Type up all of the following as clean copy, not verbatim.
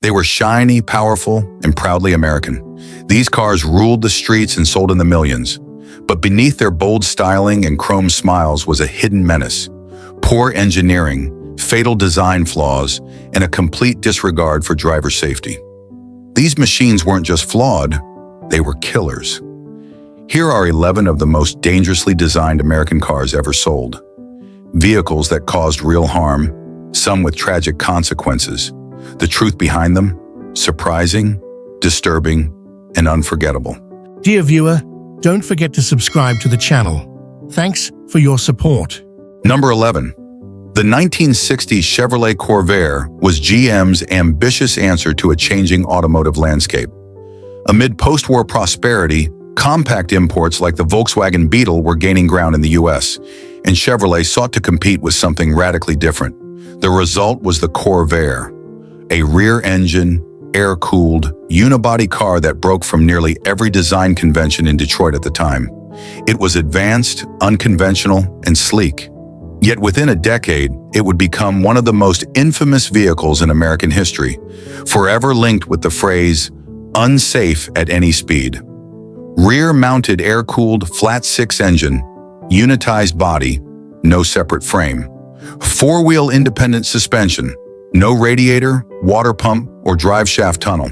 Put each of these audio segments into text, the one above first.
They were shiny, powerful, and proudly American. These cars ruled the streets and sold in the millions. But beneath their bold styling and chrome smiles was a hidden menace. Poor engineering, fatal design flaws, and a complete disregard for driver safety. These machines weren't just flawed, they were killers. Here are 11 of the most dangerously designed American cars ever sold. Vehicles that caused real harm, some with tragic consequences. The truth behind them, surprising, disturbing, and unforgettable. Dear viewer, don't forget to subscribe to the channel. Thanks for your support. Number 11. The 1960s Chevrolet Corvair was GM's ambitious answer to a changing automotive landscape. Amid post-war prosperity, compact imports like the Volkswagen Beetle were gaining ground in the US, and Chevrolet sought to compete with something radically different. The result was the Corvair, a rear-engine, air-cooled, unibody car that broke from nearly every design convention in Detroit at the time. It was advanced, unconventional, and sleek. Yet within a decade, it would become one of the most infamous vehicles in American history, forever linked with the phrase, unsafe at any speed. Rear-mounted air-cooled flat-six engine, unitized body, no separate frame. Four-wheel independent suspension, no radiator, water pump, or drive shaft tunnel.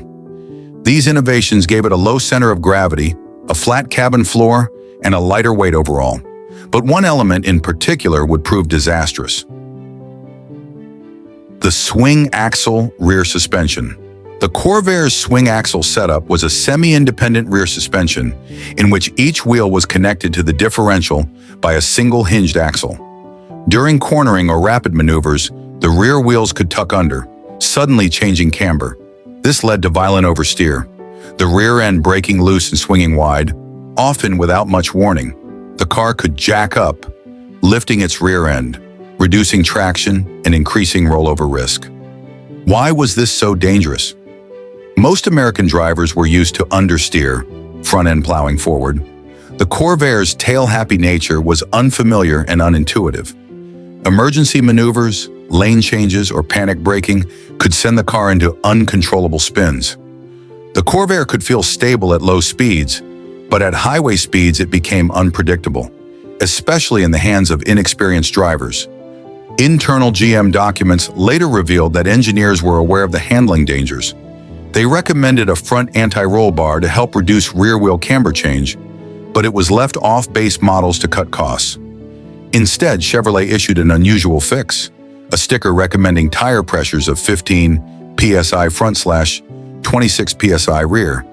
These innovations gave it a low center of gravity, a flat cabin floor, and a lighter weight overall. But one element in particular would prove disastrous: the swing axle rear suspension. The Corvair's swing axle setup was a semi-independent rear suspension in which each wheel was connected to the differential by a single hinged axle. During cornering or rapid maneuvers, the rear wheels could tuck under, suddenly changing camber. This led to violent oversteer, the rear end breaking loose and swinging wide, often without much warning. The car could jack up, lifting its rear end, reducing traction and increasing rollover risk. Why was this so dangerous? Most American drivers were used to understeer, front end plowing forward. The Corvair's tail-happy nature was unfamiliar and unintuitive. Emergency maneuvers, lane changes, or panic braking could send the car into uncontrollable spins. The Corvair could feel stable at low speeds, but at highway speeds it became unpredictable, especially in the hands of inexperienced drivers. Internal GM documents later revealed that engineers were aware of the handling dangers. They recommended a front anti-roll bar to help reduce rear-wheel camber change, but it was left off base models to cut costs. Instead, Chevrolet issued an unusual fix, a sticker recommending tire pressures of 15 psi front/26 psi rear.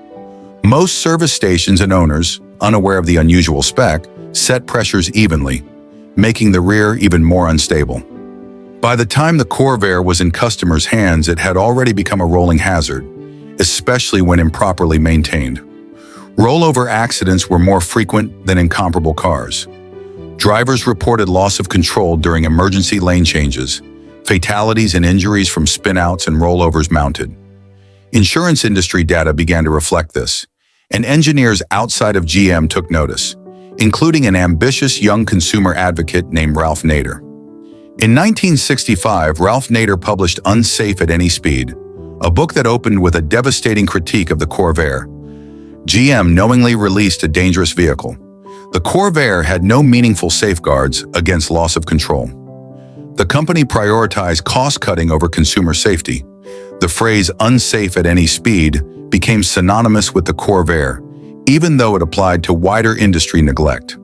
Most service stations and owners, unaware of the unusual spec, set pressures evenly, making the rear even more unstable. By the time the Corvair was in customers' hands, it had already become a rolling hazard, especially when improperly maintained. Rollover accidents were more frequent than in comparable cars. Drivers reported loss of control during emergency lane changes, fatalities and injuries from spinouts and rollovers mounted. Insurance industry data began to reflect this, and engineers outside of GM took notice, including an ambitious young consumer advocate named Ralph Nader. In 1965, Ralph Nader published Unsafe at Any Speed, a book that opened with a devastating critique of the Corvair. GM knowingly released a dangerous vehicle. The Corvair had no meaningful safeguards against loss of control. The company prioritized cost-cutting over consumer safety. The phrase unsafe at any speed became synonymous with the Corvair, even though it applied to wider industry neglect.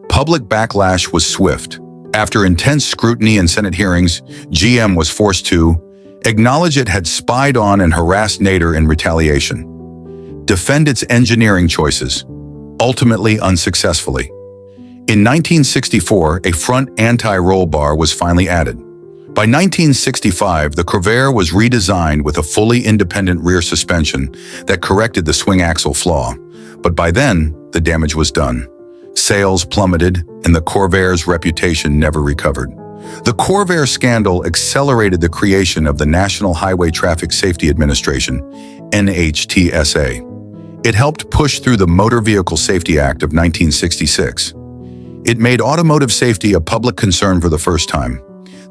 Public backlash was swift. After intense scrutiny and Senate hearings, GM was forced to acknowledge it had spied on and harassed Nader in retaliation, defend its engineering choices, ultimately unsuccessfully. In 1964, a front anti-roll bar was finally added. By 1965, the Corvair was redesigned with a fully independent rear suspension that corrected the swing axle flaw. But by then, the damage was done. Sales plummeted, and the Corvair's reputation never recovered. The Corvair scandal accelerated the creation of the National Highway Traffic Safety Administration, NHTSA. It helped push through the Motor Vehicle Safety Act of 1966. It made automotive safety a public concern for the first time.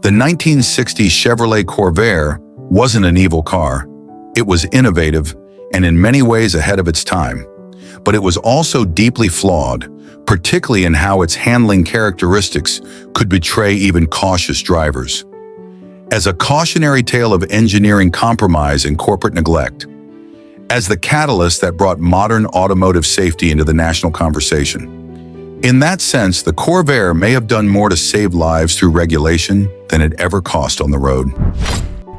The 1960 Chevrolet Corvair wasn't an evil car. It was innovative and in many ways ahead of its time, but it was also deeply flawed, particularly in how its handling characteristics could betray even cautious drivers. As a cautionary tale of engineering compromise and corporate neglect, as the catalyst that brought modern automotive safety into the national conversation. In that sense, the Corvair may have done more to save lives through regulation than it ever cost on the road.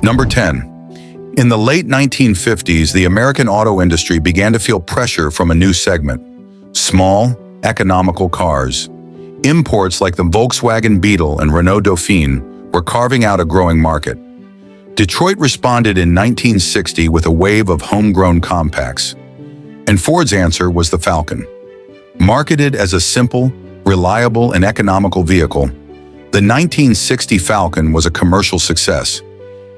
Number 10. In the late 1950s, the American auto industry began to feel pressure from a new segment: small, economical cars. Imports like the Volkswagen Beetle and Renault Dauphine were carving out a growing market. Detroit responded in 1960 with a wave of homegrown compacts, and Ford's answer was the Falcon. Marketed as a simple, reliable, and economical vehicle, the 1960 Falcon was a commercial success.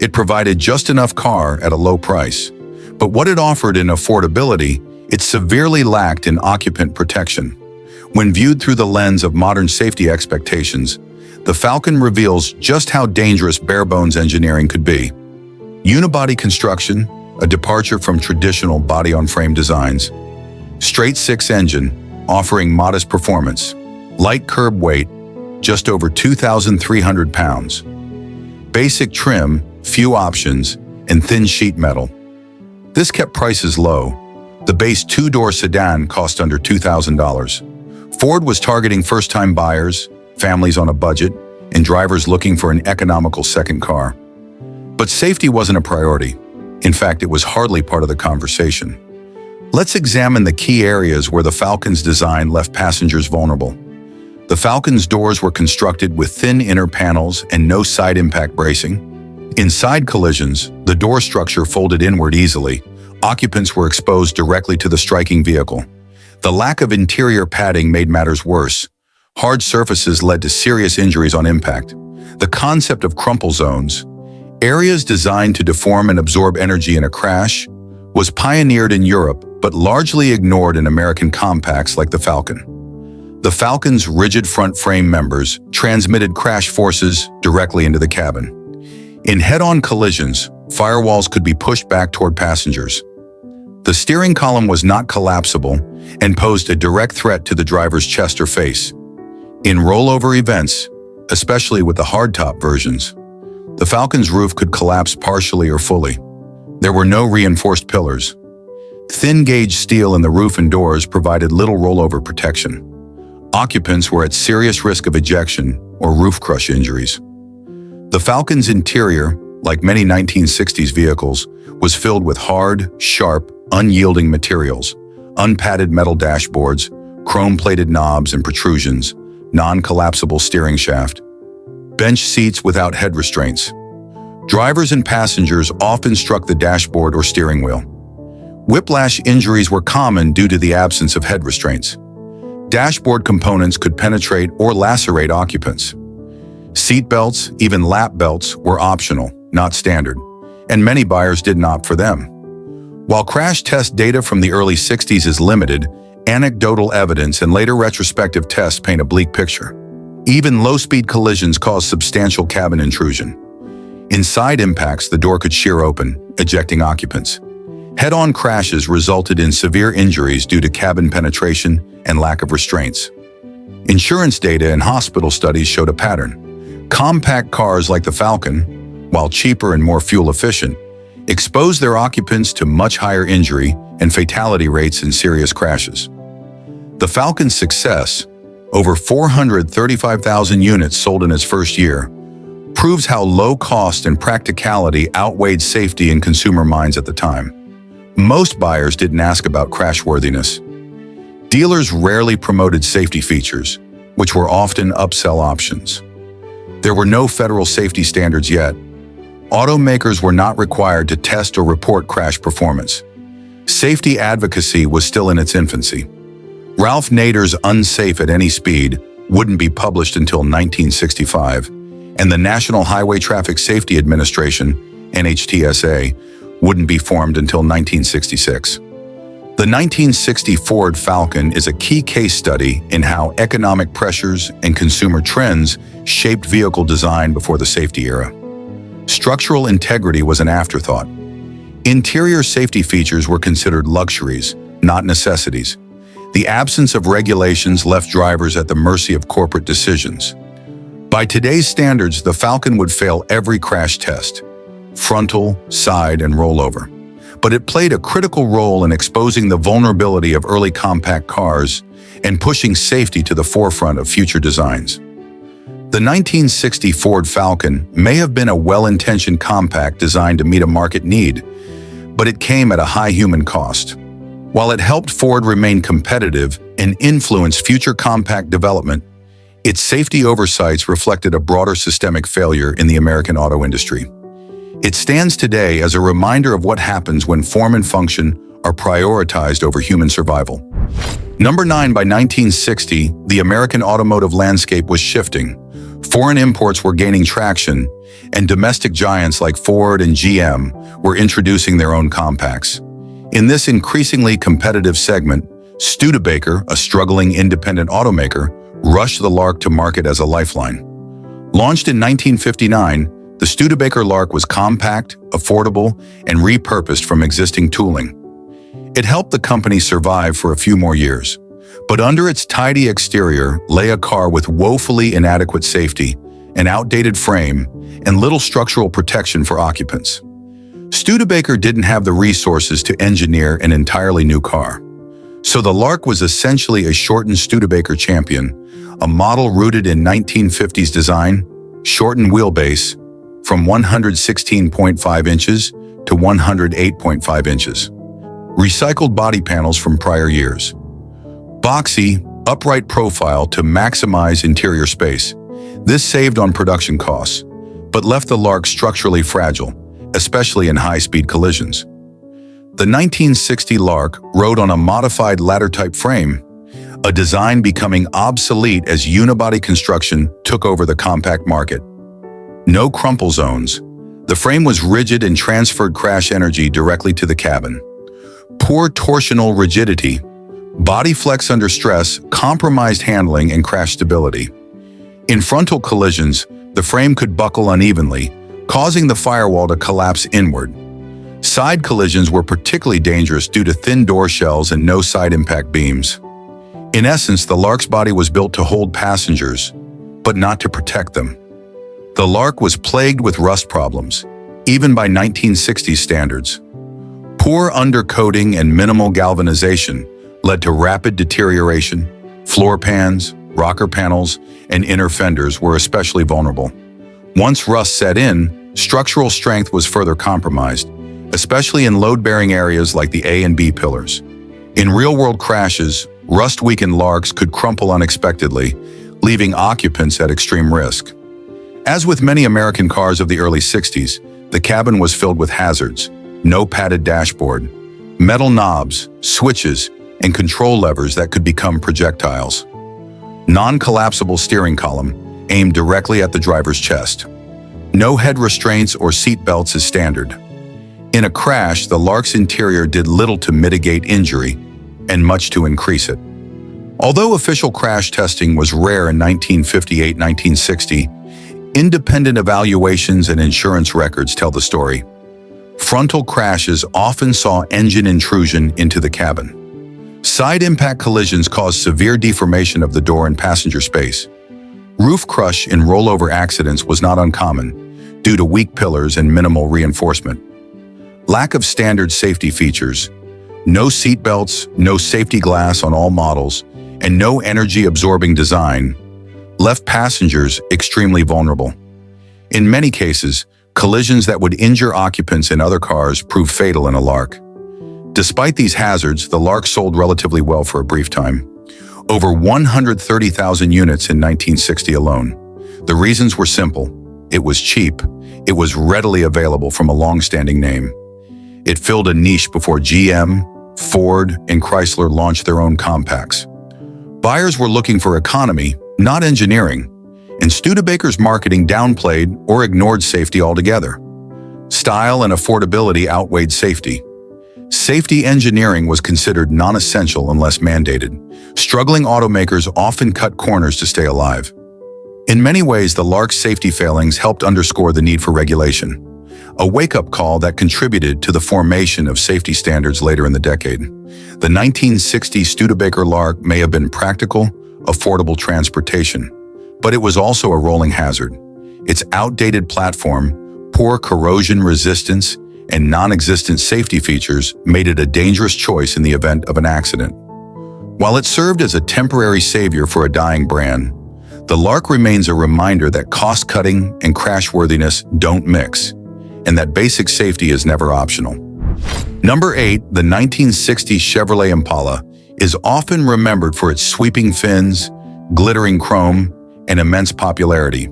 It provided just enough car at a low price, but what it offered in affordability, it severely lacked in occupant protection. When viewed through the lens of modern safety expectations, the Falcon reveals just how dangerous bare-bones engineering could be. Unibody construction, a departure from traditional body-on-frame designs. Straight-six engine, offering modest performance. Light curb weight, just over 2,300 pounds. Basic trim, few options, and thin sheet metal. This kept prices low. The base two-door sedan cost under $2,000. Ford was targeting first-time buyers, families on a budget, and drivers looking for an economical second car. But safety wasn't a priority. In fact, it was hardly part of the conversation. Let's examine the key areas where the Falcon's design left passengers vulnerable. The Falcon's doors were constructed with thin inner panels and no side impact bracing. In side collisions, the door structure folded inward easily. Occupants were exposed directly to the striking vehicle. The lack of interior padding made matters worse. Hard surfaces led to serious injuries on impact. The concept of crumple zones, areas designed to deform and absorb energy in a crash, was pioneered in Europe but largely ignored in American compacts like the Falcon. The Falcon's rigid front frame members transmitted crash forces directly into the cabin. In head-on collisions, firewalls could be pushed back toward passengers. The steering column was not collapsible and posed a direct threat to the driver's chest or face. In rollover events, especially with the hardtop versions, the Falcon's roof could collapse partially or fully. There were no reinforced pillars. Thin-gauge steel in the roof and doors provided little rollover protection. Occupants were at serious risk of ejection or roof crush injuries. The Falcon's interior, like many 1960s vehicles, was filled with hard, sharp, unyielding materials, unpadded metal dashboards, chrome-plated knobs and protrusions, non-collapsible steering shaft, bench seats without head restraints. Drivers and passengers often struck the dashboard or steering wheel. Whiplash injuries were common due to the absence of head restraints. Dashboard components could penetrate or lacerate occupants. Seat belts, even lap belts, were optional, not standard, and many buyers didn't opt for them. While crash test data from the early 60s is limited, anecdotal evidence and later retrospective tests paint a bleak picture. Even low-speed collisions caused substantial cabin intrusion. In side impacts, the door could shear open, ejecting occupants. Head-on crashes resulted in severe injuries due to cabin penetration and lack of restraints. Insurance data and hospital studies showed a pattern. Compact cars like the Falcon, while cheaper and more fuel-efficient, exposed their occupants to much higher injury and fatality rates in serious crashes. The Falcon's success, over 435,000 units sold in its first year, proves how low cost and practicality outweighed safety in consumer minds at the time. Most buyers didn't ask about crashworthiness. Dealers rarely promoted safety features, which were often upsell options. There were no federal safety standards yet. Automakers were not required to test or report crash performance. Safety advocacy was still in its infancy. Ralph Nader's "Unsafe at Any Speed" wouldn't be published until 1965, and the National Highway Traffic Safety Administration, NHTSA, wouldn't be formed until 1966. The 1960 Ford Falcon is a key case study in how economic pressures and consumer trends shaped vehicle design before the safety era. Structural integrity was an afterthought. Interior safety features were considered luxuries, not necessities. The absence of regulations left drivers at the mercy of corporate decisions. By today's standards, the Falcon would fail every crash test, frontal, side, and rollover. But it played a critical role in exposing the vulnerability of early compact cars and pushing safety to the forefront of future designs. The 1960 Ford Falcon may have been a well-intentioned compact designed to meet a market need, but it came at a high human cost. While it helped Ford remain competitive and influence future compact development, its safety oversights reflected a broader systemic failure in the American auto industry. It stands today as a reminder of what happens when form and function are prioritized over human survival. Number 9, by 1960, the American automotive landscape was shifting. Foreign imports were gaining traction, and domestic giants like Ford and GM were introducing their own compacts. In this increasingly competitive segment, Studebaker, a struggling independent automaker, rushed the Lark to market as a lifeline. Launched in 1959, the Studebaker Lark was compact, affordable, and repurposed from existing tooling. It helped the company survive for a few more years, but under its tidy exterior lay a car with woefully inadequate safety, an outdated frame, and little structural protection for occupants. Studebaker didn't have the resources to engineer an entirely new car. So the Lark was essentially a shortened Studebaker Champion, a model rooted in 1950s design, shortened wheelbase from 116.5 inches to 108.5 inches. Recycled body panels from prior years. Boxy, upright profile to maximize interior space. This saved on production costs, but left the Lark structurally fragile, especially in high-speed collisions. The 1960 Lark rode on a modified ladder-type frame, a design becoming obsolete as unibody construction took over the compact market. No crumple zones. The frame was rigid and transferred crash energy directly to the cabin. Poor torsional rigidity. Body flex under stress compromised handling and crash stability. In frontal collisions, the frame could buckle unevenly, causing the firewall to collapse inward. Side collisions were particularly dangerous due to thin door shells and no side impact beams. In essence, the Lark's body was built to hold passengers, but not to protect them. The Lark was plagued with rust problems, even by 1960s standards. Poor undercoating and minimal galvanization led to rapid deterioration. Floor pans, rocker panels, and inner fenders were especially vulnerable. Once rust set in, structural strength was further compromised, especially in load-bearing areas like the A and B pillars. In real-world crashes, rust-weakened Larks could crumple unexpectedly, leaving occupants at extreme risk. As with many American cars of the early 60s, the cabin was filled with hazards. No padded dashboard, metal knobs, switches, and control levers that could become projectiles. Non-collapsible steering column aimed directly at the driver's chest. No head restraints or seat belts as standard. In a crash, the Lark's interior did little to mitigate injury and much to increase it. Although official crash testing was rare in 1958-1960, independent evaluations and insurance records tell the story. Frontal crashes often saw engine intrusion into the cabin. Side impact collisions caused severe deformation of the door and passenger space. Roof crush in rollover accidents was not uncommon due to weak pillars and minimal reinforcement. Lack of standard safety features, no seat belts, no safety glass on all models, and no energy-absorbing design left passengers extremely vulnerable. In many cases, collisions that would injure occupants in other cars proved fatal in a Lark. Despite these hazards, the Lark sold relatively well for a brief time. Over 130,000 units in 1960 alone. The reasons were simple. It was cheap. It was readily available from a long-standing name. It filled a niche before GM, Ford, and Chrysler launched their own compacts. Buyers were looking for economy, not engineering, and Studebaker's marketing downplayed or ignored safety altogether. Style and affordability outweighed safety. Safety engineering was considered non-essential unless mandated. Struggling automakers often cut corners to stay alive. In many ways, the Lark's safety failings helped underscore the need for regulation. a wake-up call that contributed to the formation of safety standards later in the decade. The 1960 Studebaker Lark may have been practical, affordable transportation, but it was also a rolling hazard. Its outdated platform, poor corrosion resistance, and non-existent safety features made it a dangerous choice in the event of an accident. While it served as a temporary savior for a dying brand, the Lark remains a reminder that cost-cutting and crashworthiness don't mix, and that basic safety is never optional. Number 8, the 1960 Chevrolet Impala is often remembered for its sweeping fins, glittering chrome, and immense popularity.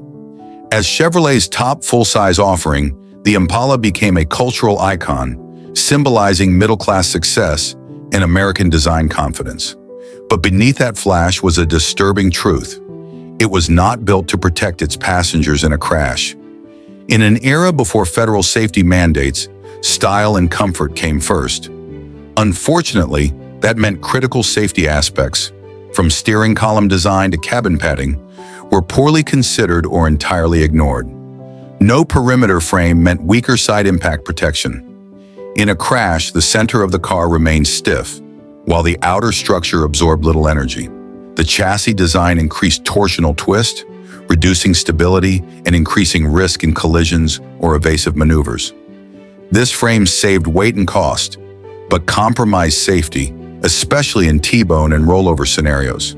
As Chevrolet's top full-size offering, the Impala became a cultural icon, symbolizing middle-class success and American design confidence. But beneath that flash was a disturbing truth. It was not built to protect its passengers in a crash. In an era before federal safety mandates, style and comfort came first. Unfortunately, that meant critical safety aspects, from steering column design to cabin padding, were poorly considered or entirely ignored. No perimeter frame meant weaker side impact protection. In a crash, the center of the car remained stiff, while the outer structure absorbed little energy. The chassis design increased torsional twist, reducing stability and increasing risk in collisions or evasive maneuvers. This frame saved weight and cost, but compromised safety, especially in T-bone and rollover scenarios.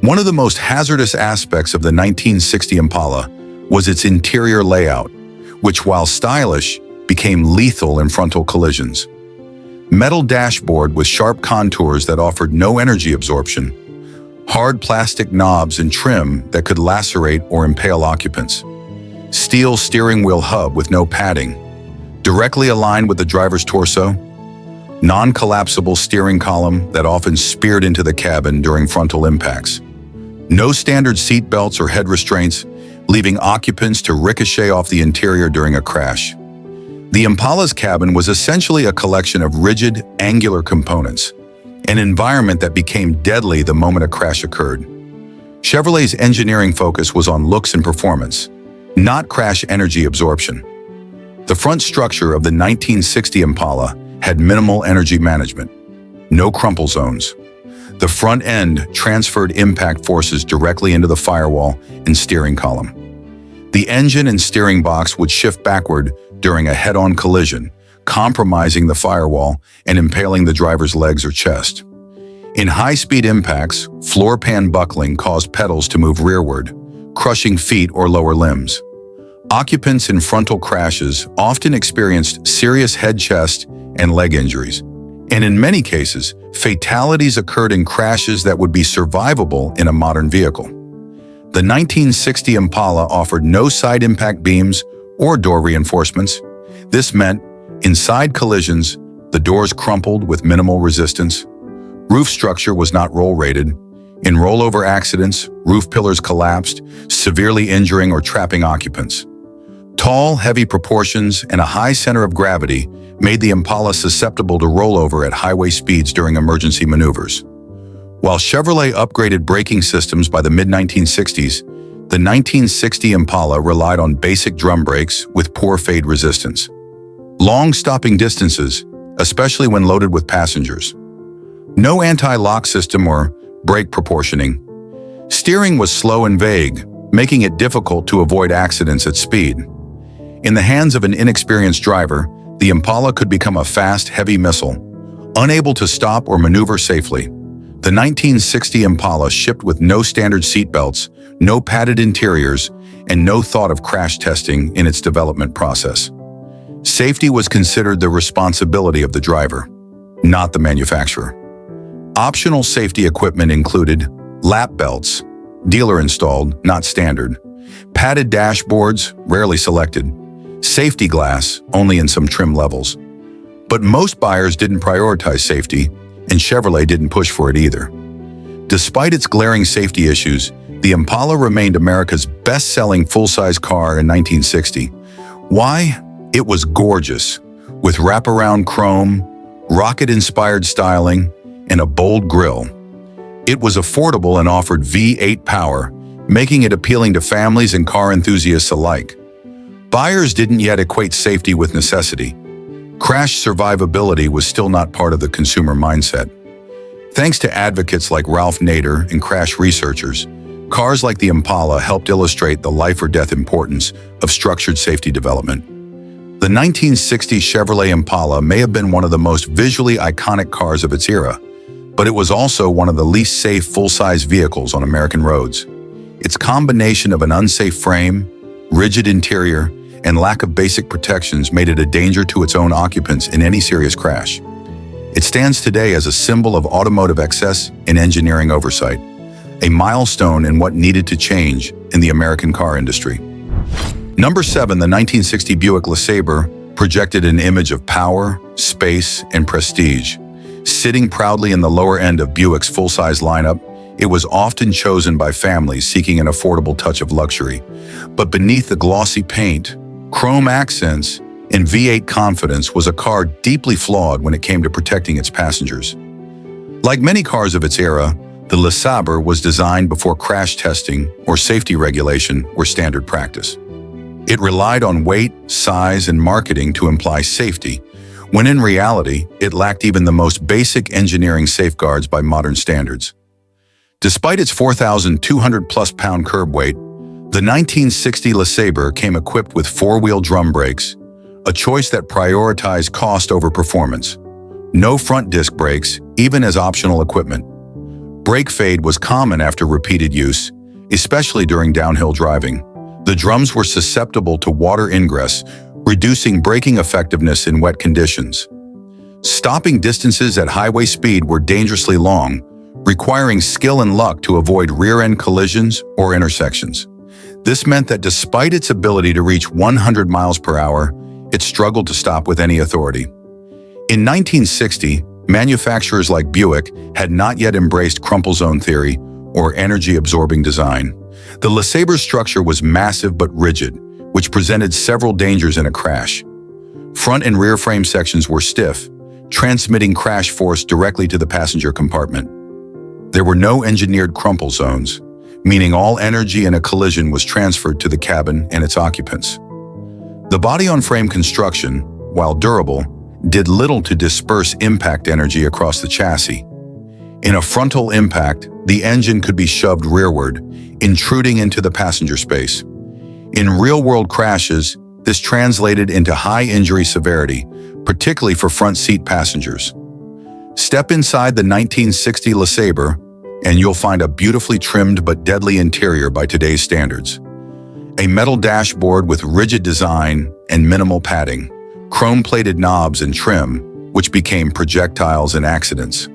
One of the most hazardous aspects of the 1960 Impala was its interior layout, which, while stylish, became lethal in frontal collisions. Metal dashboard with sharp contours that offered no energy absorption, hard plastic knobs and trim that could lacerate or impale occupants, steel steering wheel hub with no padding, directly aligned with the driver's torso, non-collapsible steering column that often speared into the cabin during frontal impacts, no standard seat belts or head restraints, leaving occupants to ricochet off the interior during a crash. The Impala's cabin was essentially a collection of rigid, angular components, an environment that became deadly the moment a crash occurred. Chevrolet's engineering focus was on looks and performance, not crash energy absorption. The front structure of the 1960 Impala had minimal energy management, no crumple zones. The front end transferred impact forces directly into the firewall and steering column. The engine and steering box would shift backward during a head-on collision, compromising the firewall and impaling the driver's legs or chest. In high-speed impacts, floor pan buckling caused pedals to move rearward, crushing feet or lower limbs. Occupants in frontal crashes often experienced serious head, chest, and leg injuries, and in many cases, fatalities occurred in crashes that would be survivable in a modern vehicle. The 1960 Impala offered no side impact beams or door reinforcements. This meant, in side collisions, the doors crumpled with minimal resistance. Roof structure was not roll-rated. In rollover accidents, roof pillars collapsed, severely injuring or trapping occupants. Tall, heavy proportions and a high center of gravity made the Impala susceptible to rollover at highway speeds during emergency maneuvers. While Chevrolet upgraded braking systems by the mid-1960s, the 1960 Impala relied on basic drum brakes with poor fade resistance. Long stopping distances, especially when loaded with passengers. No anti-lock system or brake proportioning. Steering was slow and vague, making it difficult to avoid accidents at speed. In the hands of an inexperienced driver, the Impala could become a fast, heavy missile, unable to stop or maneuver safely. The 1960 Impala shipped with no standard seat belts, no padded interiors, and no thought of crash testing in its development process. Safety was considered the responsibility of the driver, not the manufacturer. Optional safety equipment included lap belts, dealer-installed, not standard, padded dashboards, rarely selected, safety glass, only in some trim levels. But most buyers didn't prioritize safety, and Chevrolet didn't push for it either. Despite its glaring safety issues, the Impala remained America's best-selling full-size car in 1960. Why? It was gorgeous, with wraparound chrome, rocket-inspired styling, and a bold grille. It was affordable and offered V8 power, making it appealing to families and car enthusiasts alike. Buyers didn't yet equate safety with necessity. Crash survivability was still not part of the consumer mindset. Thanks to advocates like Ralph Nader and crash researchers, cars like the Impala helped illustrate the life-or-death importance of structured safety development. The 1960 Chevrolet Impala may have been one of the most visually iconic cars of its era, but it was also one of the least safe full-size vehicles on American roads. Its combination of an unsafe frame, rigid interior, and lack of basic protections made it a danger to its own occupants in any serious crash. It stands today as a symbol of automotive excess and engineering oversight, a milestone in what needed to change in the American car industry. Number 7, the 1960 Buick Lasaber projected an image of power, space, and prestige. Sitting proudly in the lower end of Buick's full-size lineup, it was often chosen by families seeking an affordable touch of luxury. But beneath the glossy paint, chrome accents, and V8 confidence was a car deeply flawed when it came to protecting its passengers. Like many cars of its era, the Lasaber was designed before crash testing or safety regulation were standard practice. It relied on weight, size, and marketing to imply safety, when in reality, it lacked even the most basic engineering safeguards by modern standards. Despite its 4,200-plus pound curb weight, the 1960 Lasaber came equipped with four-wheel drum brakes, a choice that prioritized cost over performance. No front disc brakes, even as optional equipment. Brake fade was common after repeated use, especially during downhill driving. The drums were susceptible to water ingress, reducing braking effectiveness in wet conditions. Stopping distances at highway speed were dangerously long, requiring skill and luck to avoid rear-end collisions or intersections. This meant that despite its ability to reach 100 miles per hour, it struggled to stop with any authority. In 1960, manufacturers like Buick had not yet embraced crumple zone theory or energy-absorbing design. The Lasaber's structure was massive but rigid, which presented several dangers in a crash. Front and rear frame sections were stiff, transmitting crash force directly to the passenger compartment. There were no engineered crumple zones, meaning all energy in a collision was transferred to the cabin and its occupants. The body-on-frame construction, while durable, did little to disperse impact energy across the chassis. In a frontal impact, the engine could be shoved rearward, intruding into the passenger space. In real-world crashes, this translated into high injury severity, particularly for front seat passengers. Step inside the 1960 Lasaber, and you'll find a beautifully trimmed but deadly interior by today's standards. A metal dashboard with rigid design and minimal padding, chrome-plated knobs and trim, which became projectiles and accidents.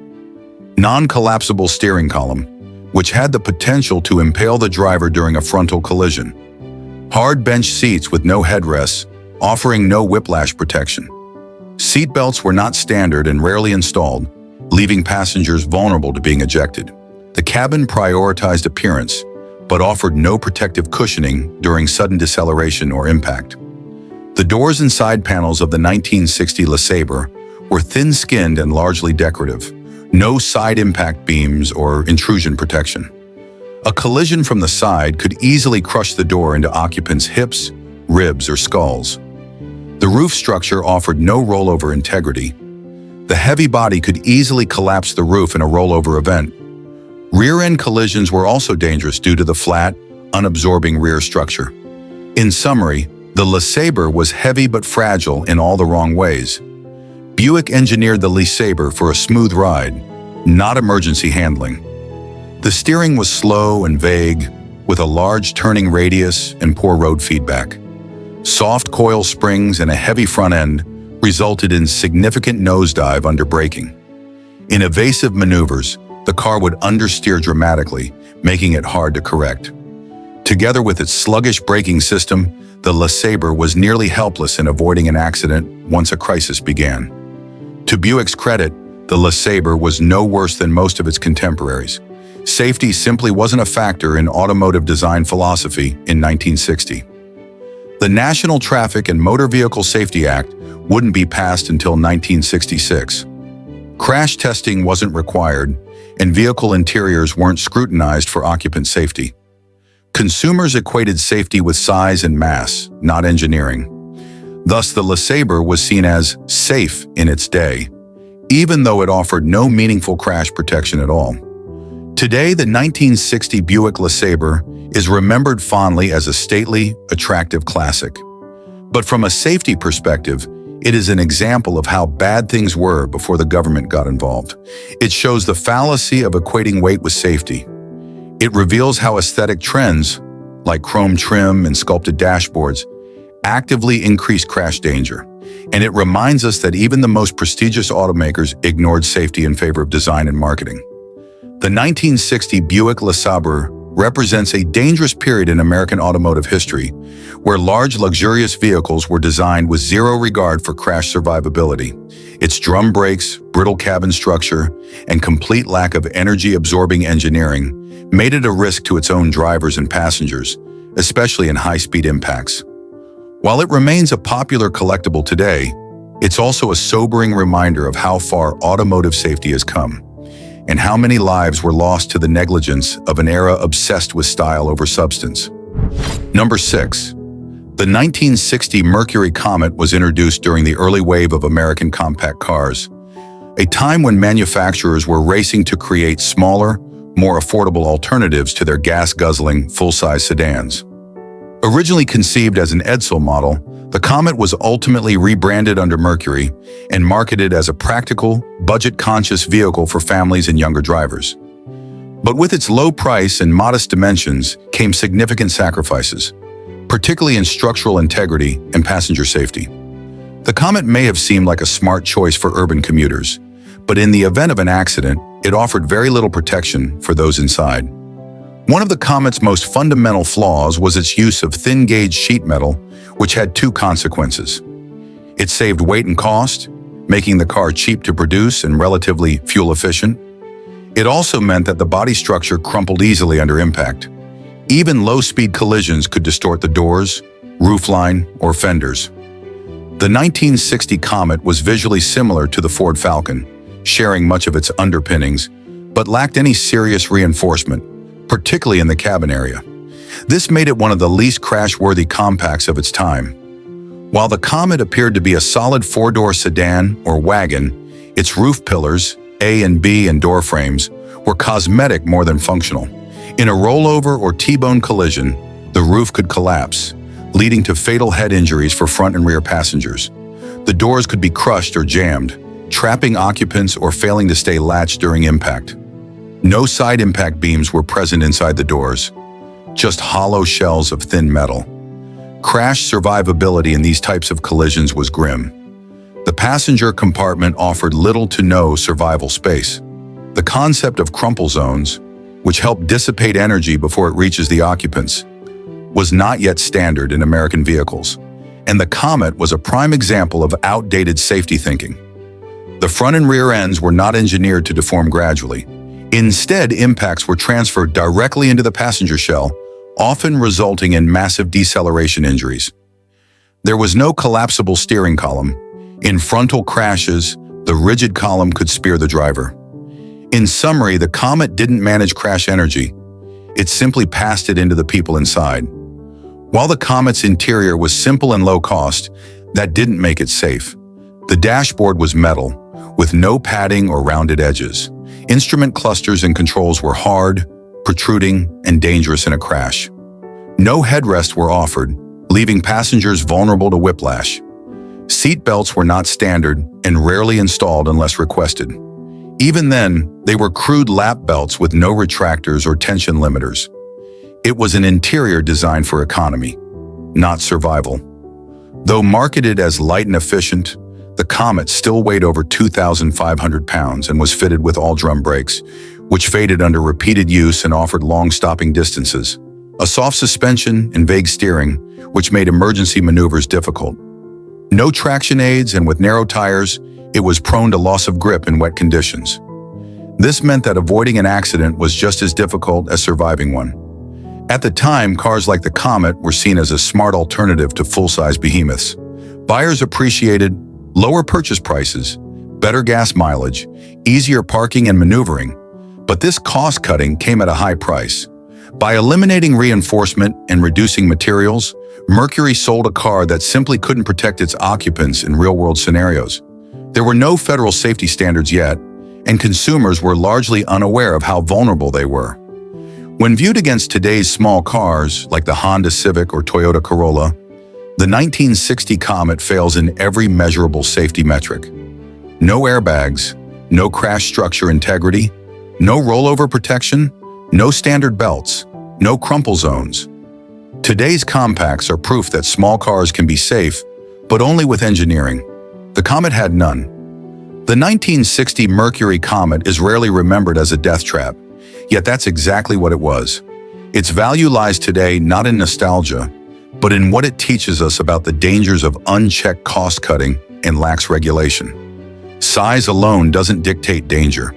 Non-collapsible steering column, which had the potential to impale the driver during a frontal collision. Hard bench seats with no headrests, offering no whiplash protection. Seat belts were not standard and rarely installed, leaving passengers vulnerable to being ejected. The cabin prioritized appearance, but offered no protective cushioning during sudden deceleration or impact. The doors and side panels of the 1960 Lasaber were thin-skinned and largely decorative. No side impact beams or intrusion protection. A collision from the side could easily crush the door into occupants' hips, ribs, or skulls. The roof structure offered no rollover integrity. The heavy body could easily collapse the roof in a rollover event. Rear-end collisions were also dangerous due to the flat, unabsorbing rear structure. In summary, the Lasaber was heavy but fragile in all the wrong ways. Buick engineered the Lasaber for a smooth ride, not emergency handling. The steering was slow and vague, with a large turning radius and poor road feedback. Soft coil springs and a heavy front end resulted in significant nosedive under braking. In evasive maneuvers, the car would understeer dramatically, making it hard to correct. Together with its sluggish braking system, the Lasaber was nearly helpless in avoiding an accident once a crisis began. To Buick's credit, the Lasaber was no worse than most of its contemporaries. Safety simply wasn't a factor in automotive design philosophy in 1960. The National Traffic and Motor Vehicle Safety Act wouldn't be passed until 1966. Crash testing wasn't required, and vehicle interiors weren't scrutinized for occupant safety. Consumers equated safety with size and mass, not engineering. Thus, the Lasaber was seen as safe in its day, even though it offered no meaningful crash protection at all. Today, the 1960 Buick Lasaber is remembered fondly as a stately, attractive classic. But from a safety perspective, it is an example of how bad things were before the government got involved. It shows the fallacy of equating weight with safety. It reveals how aesthetic trends, like chrome trim and sculpted dashboards, actively increase crash danger. And it reminds us that even the most prestigious automakers ignored safety in favor of design and marketing. The 1960 Buick Lasaber represents a dangerous period in American automotive history, where large, luxurious vehicles were designed with zero regard for crash survivability. Its drum brakes, brittle cabin structure, and complete lack of energy-absorbing engineering made it a risk to its own drivers and passengers, especially in high-speed impacts. While it remains a popular collectible today, it's also a sobering reminder of how far automotive safety has come, and how many lives were lost to the negligence of an era obsessed with style over substance. Number 6. The 1960 Mercury Comet was introduced during the early wave of American compact cars, a time when manufacturers were racing to create smaller, more affordable alternatives to their gas-guzzling, full-size sedans. Originally conceived as an Edsel model, the Comet was ultimately rebranded under Mercury and marketed as a practical, budget-conscious vehicle for families and younger drivers. But with its low price and modest dimensions came significant sacrifices, particularly in structural integrity and passenger safety. The Comet may have seemed like a smart choice for urban commuters, but in the event of an accident, it offered very little protection for those inside. One of the Comet's most fundamental flaws was its use of thin-gauge sheet metal, which had two consequences. It saved weight and cost, making the car cheap to produce and relatively fuel-efficient. It also meant that the body structure crumpled easily under impact. Even low-speed collisions could distort the doors, roofline, or fenders. The 1960 Comet was visually similar to the Ford Falcon, sharing much of its underpinnings, but lacked any serious reinforcement, particularly in the cabin area. This made it one of the least crash-worthy compacts of its time. While the Comet appeared to be a solid four-door sedan or wagon, its roof pillars, A and B, and door frames were cosmetic more than functional. In a rollover or T-bone collision, the roof could collapse, leading to fatal head injuries for front and rear passengers. The doors could be crushed or jammed, trapping occupants or failing to stay latched during impact. No side impact beams were present inside the doors, just hollow shells of thin metal. Crash survivability in these types of collisions was grim. The passenger compartment offered little to no survival space. The concept of crumple zones, which help dissipate energy before it reaches the occupants, was not yet standard in American vehicles, and the Comet was a prime example of outdated safety thinking. The front and rear ends were not engineered to deform gradually. Instead, impacts were transferred directly into the passenger shell, often resulting in massive deceleration injuries. There was no collapsible steering column. In frontal crashes, the rigid column could spear the driver. In summary, the Comet didn't manage crash energy. It simply passed it into the people inside. While the Comet's interior was simple and low cost, that didn't make it safe. The dashboard was metal, with no padding or rounded edges. Instrument clusters and controls were hard, protruding, and dangerous in a crash. No headrests were offered, leaving passengers vulnerable to whiplash. Seat belts were not standard and rarely installed unless requested. Even then, they were crude lap belts with no retractors or tension limiters. It was an interior designed for economy, not survival. Though marketed as light and efficient, the Comet still weighed over 2,500 pounds and was fitted with all-drum brakes, which faded under repeated use and offered long stopping distances. A soft suspension and vague steering, which made emergency maneuvers difficult. No traction aids, and with narrow tires, it was prone to loss of grip in wet conditions. This meant that avoiding an accident was just as difficult as surviving one. At the time, cars like the Comet were seen as a smart alternative to full-size behemoths. Buyers appreciated lower purchase prices, better gas mileage, easier parking and maneuvering, but this cost-cutting came at a high price. By eliminating reinforcement and reducing materials, Mercury sold a car that simply couldn't protect its occupants in real-world scenarios. There were no federal safety standards yet, and consumers were largely unaware of how vulnerable they were. When viewed against today's small cars, like the Honda Civic or Toyota Corolla, the 1960 Comet fails in every measurable safety metric. No airbags, no crash structure integrity, no rollover protection, no standard belts, no crumple zones. Today's compacts are proof that small cars can be safe, but only with engineering. The Comet had none. The 1960 Mercury Comet is rarely remembered as a death trap, yet that's exactly what it was. Its value lies today not in nostalgia, but in what it teaches us about the dangers of unchecked cost-cutting and lax regulation. Size alone doesn't dictate danger.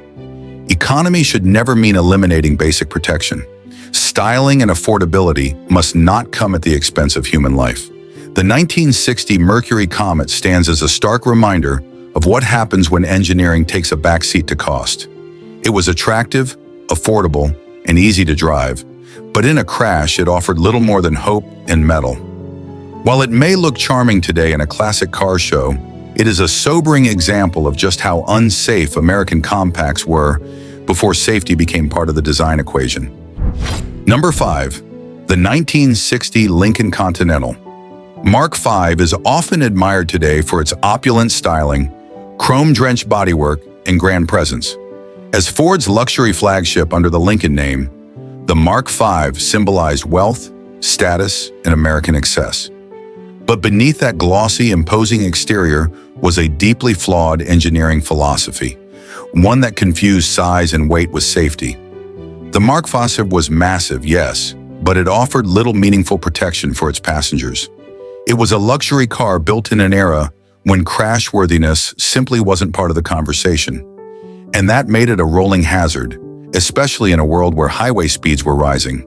Economy should never mean eliminating basic protection. Styling and affordability must not come at the expense of human life. The 1960 Mercury Comet stands as a stark reminder of what happens when engineering takes a backseat to cost. It was attractive, affordable, and easy to drive, but in a crash it offered little more than hope and metal. While it may look charming today in a classic car show, it is a sobering example of just how unsafe American compacts were before safety became part of the design equation. Number 5. The 1960 Lincoln Continental. Mark V is often admired today for its opulent styling, chrome-drenched bodywork, and grand presence. As Ford's luxury flagship under the Lincoln name, the Mark V symbolized wealth, status, and American excess. But beneath that glossy, imposing exterior was a deeply flawed engineering philosophy, one that confused size and weight with safety. The Mark V was massive, yes, but it offered little meaningful protection for its passengers. It was a luxury car built in an era when crashworthiness simply wasn't part of the conversation. And that made it a rolling hazard, especially in a world where highway speeds were rising.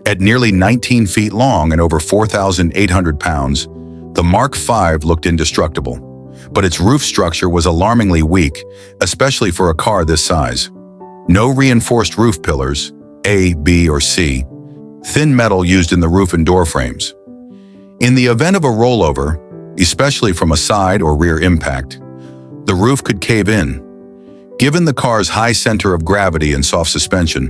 At nearly 19 feet long and over 4,800 pounds, the Mark V looked indestructible, but its roof structure was alarmingly weak, especially for a car this size. No reinforced roof pillars, A, B, or C, thin metal used in the roof and door frames. In the event of a rollover, especially from a side or rear impact, the roof could cave in. Given the car's high center of gravity and soft suspension,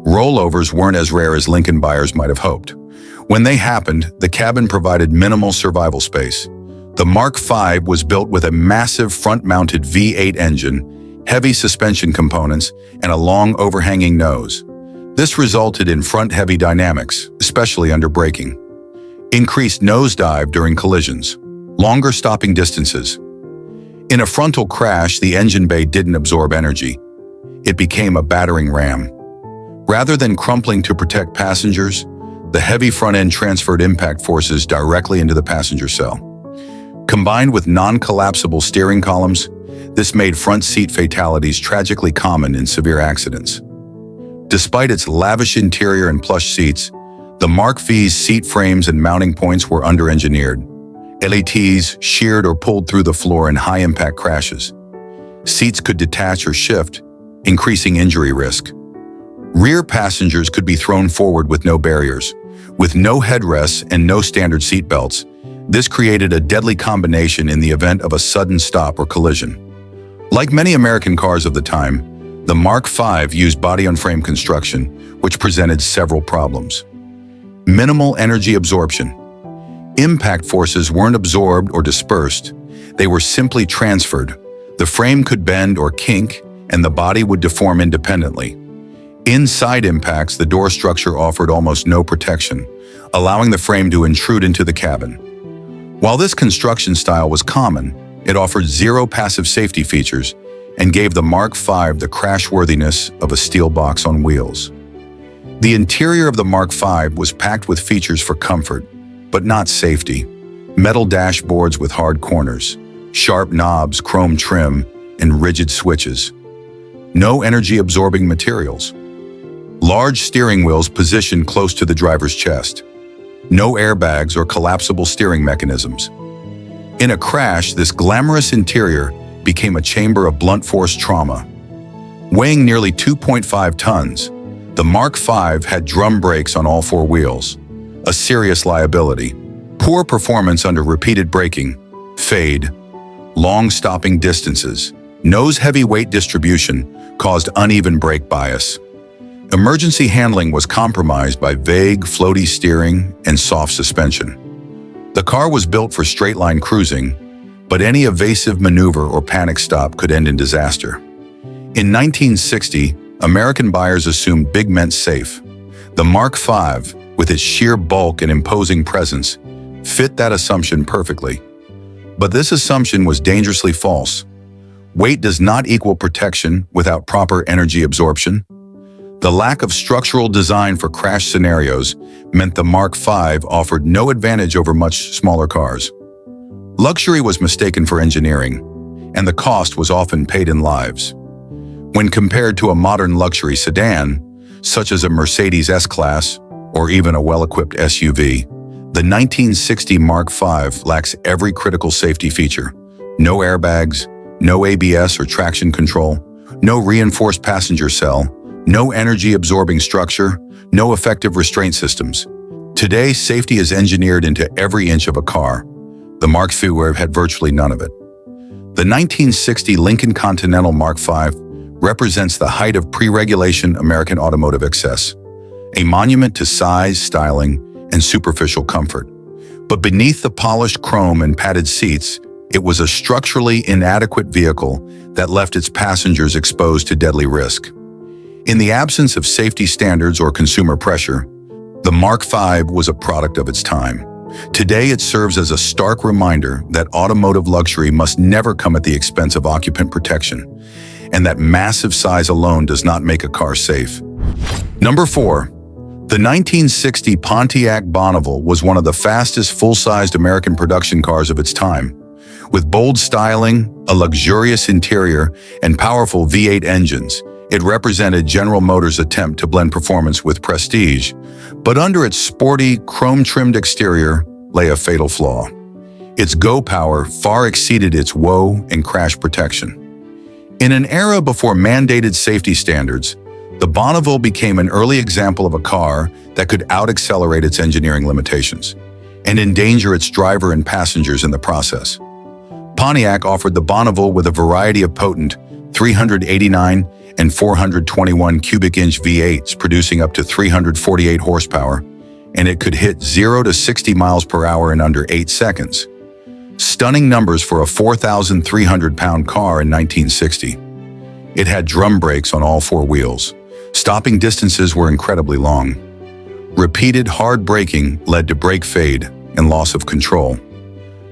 rollovers weren't as rare as Lincoln buyers might have hoped. When they happened, the cabin provided minimal survival space. The Mark V was built with a massive front-mounted V8 engine, heavy suspension components, and a long overhanging nose. This resulted in front-heavy dynamics, especially under braking. Increased nosedive during collisions, longer stopping distances. In a frontal crash, the engine bay didn't absorb energy. It became a battering ram. Rather than crumpling to protect passengers, the heavy front end transferred impact forces directly into the passenger cell. Combined with non-collapsible steering columns, this made front seat fatalities tragically common in severe accidents. Despite its lavish interior and plush seats, the Mark V's seat frames and mounting points were under-engineered. LETs sheared or pulled through the floor in high-impact crashes. Seats could detach or shift, increasing injury risk. Rear passengers could be thrown forward with no barriers. With no headrests and no standard seat belts, this created a deadly combination in the event of a sudden stop or collision. Like many American cars of the time, the Mark V used body-on-frame construction, which presented several problems. Minimal energy absorption. Impact forces weren't absorbed or dispersed, they were simply transferred. The frame could bend or kink, and the body would deform independently. Inside impacts, the door structure offered almost no protection, allowing the frame to intrude into the cabin. While this construction style was common, it offered zero passive safety features and gave the Mark V the crashworthiness of a steel box on wheels. The interior of the Mark V was packed with features for comfort, but not safety. Metal dashboards with hard corners, sharp knobs, chrome trim, and rigid switches. No energy-absorbing materials. Large steering wheels positioned close to the driver's chest. No airbags or collapsible steering mechanisms. In a crash, this glamorous interior became a chamber of blunt force trauma. Weighing nearly 2.5 tons, The Mark V had drum brakes on all four wheels, a serious liability. Poor performance under repeated braking, fade, long stopping distances, nose-heavy weight distribution caused uneven brake bias. Emergency handling was compromised by vague, floaty steering and soft suspension. The car was built for straight-line cruising, but any evasive maneuver or panic stop could end in disaster. In 1960, American buyers assumed big meant safe. The Mark V, with its sheer bulk and imposing presence, fit that assumption perfectly. But this assumption was dangerously false. Weight does not equal protection without proper energy absorption. The lack of structural design for crash scenarios meant the Mark V offered no advantage over much smaller cars. Luxury was mistaken for engineering, and the cost was often paid in lives. When compared to a modern luxury sedan, such as a Mercedes S-Class or even a well-equipped SUV, the 1960 Mark V lacks every critical safety feature. No airbags, no ABS or traction control, no reinforced passenger cell, no energy-absorbing structure, no effective restraint systems. Today, safety is engineered into every inch of a car. The Mark V had virtually none of it. The 1960 Lincoln Continental Mark V represents the height of pre-regulation American automotive excess, a monument to size, styling, and superficial comfort. But beneath the polished chrome and padded seats, it was a structurally inadequate vehicle that left its passengers exposed to deadly risk. In the absence of safety standards or consumer pressure, the Mark V was a product of its time. Today, it serves as a stark reminder that automotive luxury must never come at the expense of occupant protection, and that massive size alone does not make a car safe. Number 4. The 1960 Pontiac Bonavville was one of the fastest full-sized American production cars of its time. With bold styling, a luxurious interior, and powerful V8 engines, it represented General Motors' attempt to blend performance with prestige, but under its sporty, chrome-trimmed exterior lay a fatal flaw. Its go power far exceeded its whoa and crash protection. In an era before mandated safety standards, the Bonavville became an early example of a car that could out-accelerate its engineering limitations and endanger its driver and passengers in the process. Pontiac offered the Bonavville with a variety of potent 389 and 421 cubic inch V8s producing up to 348 horsepower, and it could hit 0 to 60 miles per hour in under 8 seconds. Stunning numbers for a 4,300-pound car in 1960. It had drum brakes on all four wheels. Stopping distances were incredibly long. Repeated hard braking led to brake fade and loss of control.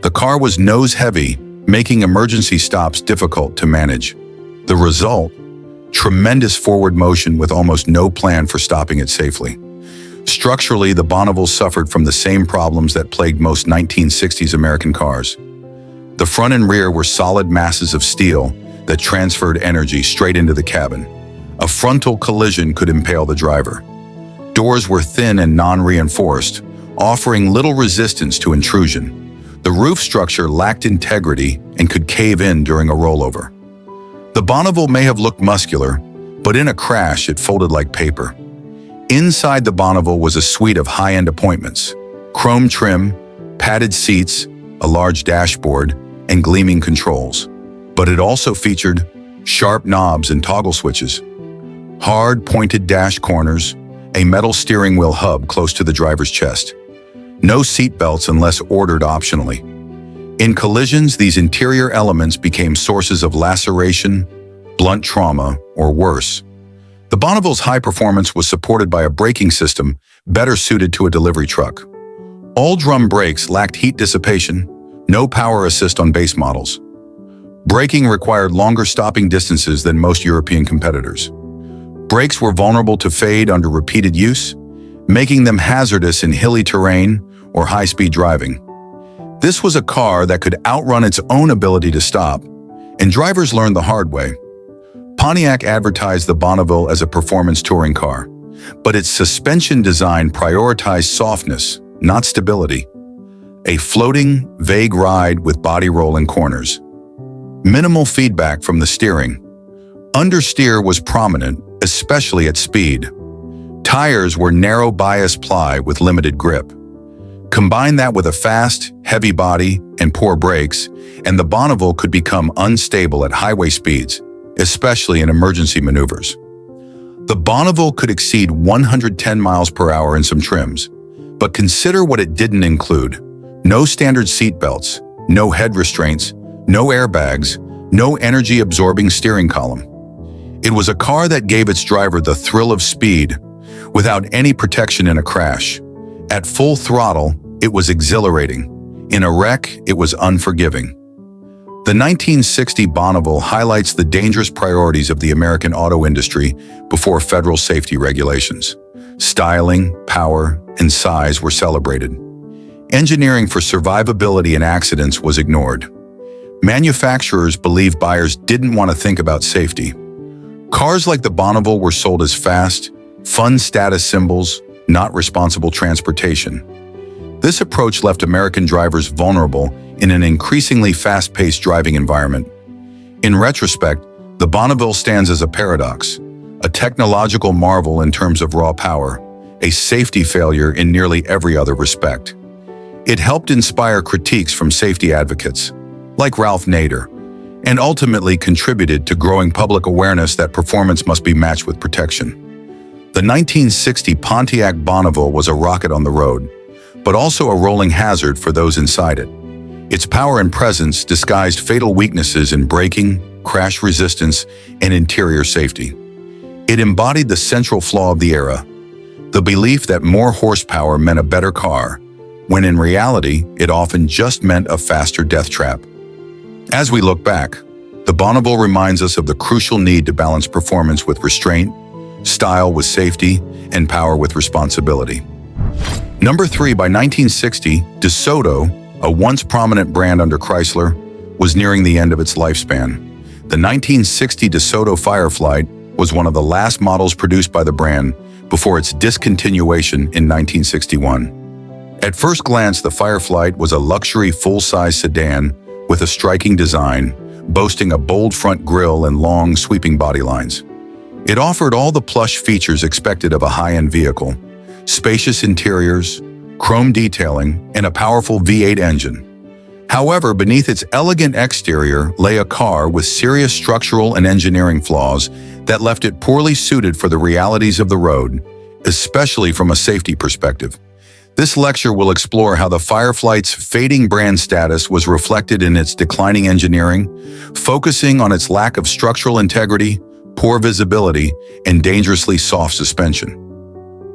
The car was nose-heavy, making emergency stops difficult to manage. The result? Tremendous forward motion with almost no plan for stopping it safely. Structurally, the Bonavville suffered from the same problems that plagued most 1960s American cars. The front and rear were solid masses of steel that transferred energy straight into the cabin. A frontal collision could impale the driver. Doors were thin and non-reinforced, offering little resistance to intrusion. The roof structure lacked integrity and could cave in during a rollover. The Bonavville may have looked muscular, but in a crash it folded like paper. Inside the Bonavville was a suite of high-end appointments: chrome trim, padded seats, a large dashboard, and gleaming controls. But it also featured sharp knobs and toggle switches, hard, pointed dash corners, a metal steering wheel hub close to the driver's chest. No seat belts unless ordered optionally. In collisions, these interior elements became sources of laceration, blunt trauma, or worse. The Bonaville's high performance was supported by a braking system better suited to a delivery truck. All drum brakes lacked heat dissipation, no power assist on base models. Braking required longer stopping distances than most European competitors. Brakes were vulnerable to fade under repeated use, making them hazardous in hilly terrain or high-speed driving. This was a car that could outrun its own ability to stop, and drivers learned the hard way. Pontiac advertised the Bonavville as a performance touring car, but its suspension design prioritized softness, not stability. A floating, vague ride with body roll in corners. Minimal feedback from the steering. Understeer was prominent, especially at speed. Tires were narrow bias ply with limited grip. Combine that with a fast, heavy body and poor brakes, and the Bonavville could become unstable at highway speeds, especially in emergency maneuvers. The Bonavville could exceed 110 miles per hour in some trims, but consider what it didn't include. No standard seat belts, no head restraints, no airbags, no energy-absorbing steering column. It was a car that gave its driver the thrill of speed without any protection in a crash. At full throttle, it was exhilarating. In a wreck, it was unforgiving. The 1960 Bonavville highlights the dangerous priorities of the American auto industry before federal safety regulations. Styling, power, and size were celebrated. Engineering for survivability and accidents was ignored. Manufacturers believed buyers didn't want to think about safety. Cars like the Bonavville were sold as fast, fun status symbols, not responsible transportation. This approach left American drivers vulnerable in an increasingly fast-paced driving environment. In retrospect, the Bonavville stands as a paradox, a technological marvel in terms of raw power, a safety failure in nearly every other respect. It helped inspire critiques from safety advocates, like Ralph Nader, and ultimately contributed to growing public awareness that performance must be matched with protection. The 1960 Pontiac Bonavville was a rocket on the road, but also a rolling hazard for those inside it. Its power and presence disguised fatal weaknesses in braking, crash resistance, and interior safety. It embodied the central flaw of the era, the belief that more horsepower meant a better car, when in reality, it often just meant a faster death trap. As we look back, the Bonavville reminds us of the crucial need to balance performance with restraint, style with safety, and power with responsibility. Number 3, by 1960, Dodto, a once prominent brand under Chrysler, was nearing the end of its lifespan. The 1960 Dodto Firefly was one of the last models produced by the brand before its discontinuation in 1961. At first glance, the Firefly was a luxury full-size sedan with a striking design, boasting a bold front grille and long, sweeping body lines. It offered all the plush features expected of a high-end vehicle: spacious interiors, chrome detailing, and a powerful V8 engine. However, beneath its elegant exterior lay a car with serious structural and engineering flaws that left it poorly suited for the realities of the road, especially from a safety perspective. This lecture will explore how the Firefly's fading brand status was reflected in its declining engineering, focusing on its lack of structural integrity, poor visibility, and dangerously soft suspension.